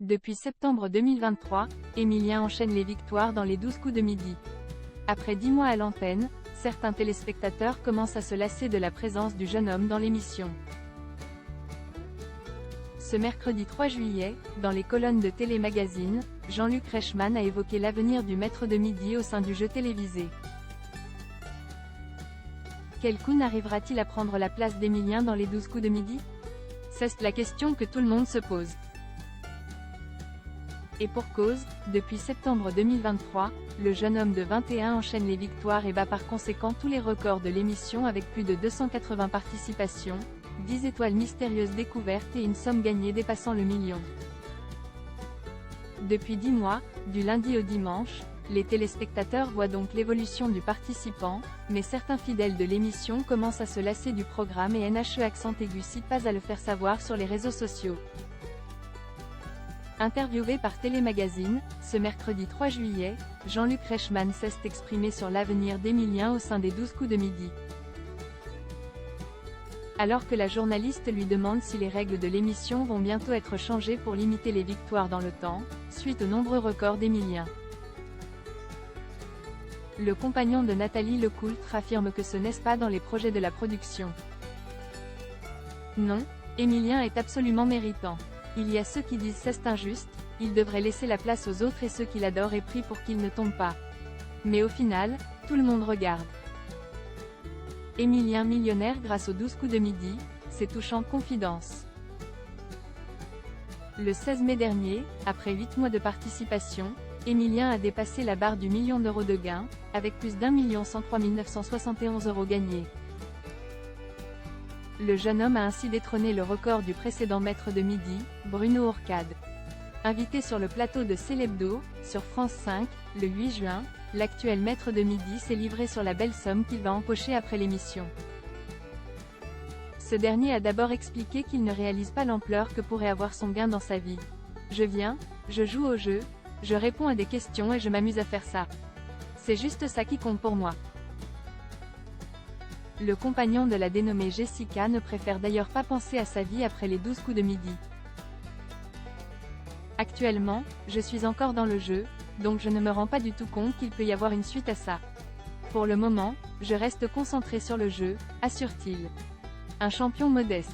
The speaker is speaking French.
Depuis septembre 2023, Emilien enchaîne les victoires dans les 12 coups de midi. Après 10 mois à l'antenne, certains téléspectateurs commencent à se lasser de la présence du jeune homme dans l'émission. Ce mercredi 3 juillet, dans les colonnes de Télé Magazine, Jean-Luc Reichmann a évoqué l'avenir du maître de midi au sein du jeu télévisé. Kelkun arrivera-t-il à prendre la place d'Emilien dans les 12 coups de midi? C'est la question que tout le monde se pose. Et pour cause, depuis septembre 2023, le jeune homme de 21 ans enchaîne les victoires et bat par conséquent tous les records de l'émission avec plus de 280 participations, 10 étoiles mystérieuses découvertes et une somme gagnée dépassant le million. Depuis 10 mois, du lundi au dimanche, les téléspectateurs voient donc l'évolution du participant, mais certains fidèles de l'émission commencent à se lasser du programme et NHE accent aigu cite pas à le faire savoir sur les réseaux sociaux. Interviewé par Télé Magazine, ce mercredi 3 juillet, Jean-Luc Reichmann s'est exprimé sur l'avenir d'Emilien au sein des 12 coups de midi. Alors que la journaliste lui demande si les règles de l'émission vont bientôt être changées pour limiter les victoires dans le temps, suite aux nombreux records d'Emilien. Le compagnon de Nathalie Lecoultre affirme que ce n'est pas dans les projets de la production. Non, Emilien est absolument méritant. Il y a ceux qui disent c'est injuste, il devrait laisser la place aux autres et ceux qui l'adorent et prient pour qu'il ne tombe pas. Mais au final, tout le monde regarde. Emilien millionnaire grâce aux 12 coups de midi, c'est touchant confidence. Le 16 mai dernier, après 8 mois de participation, Emilien a dépassé la barre du million d'euros de gains, avec plus d'1 103 971 € gagnés. Le jeune homme a ainsi détrôné le record du précédent maître de midi, Bruno Ourcade. Invité sur le plateau de Célébdo, sur France 5, le 8 juin, l'actuel maître de midi s'est livré sur la belle somme qu'il va empocher après l'émission. Ce dernier a d'abord expliqué qu'il ne réalise pas l'ampleur que pourrait avoir son gain dans sa vie. « Je viens, je joue au jeu, je réponds à des questions et je m'amuse à faire ça. C'est juste ça qui compte pour moi. » Le compagnon de la dénommée Jessica ne préfère d'ailleurs pas penser à sa vie après les 12 coups de midi. Actuellement, je suis encore dans le jeu, donc je ne me rends pas du tout compte qu'il peut y avoir une suite à ça. Pour le moment, je reste concentré sur le jeu, assure-t-il. Un champion modeste.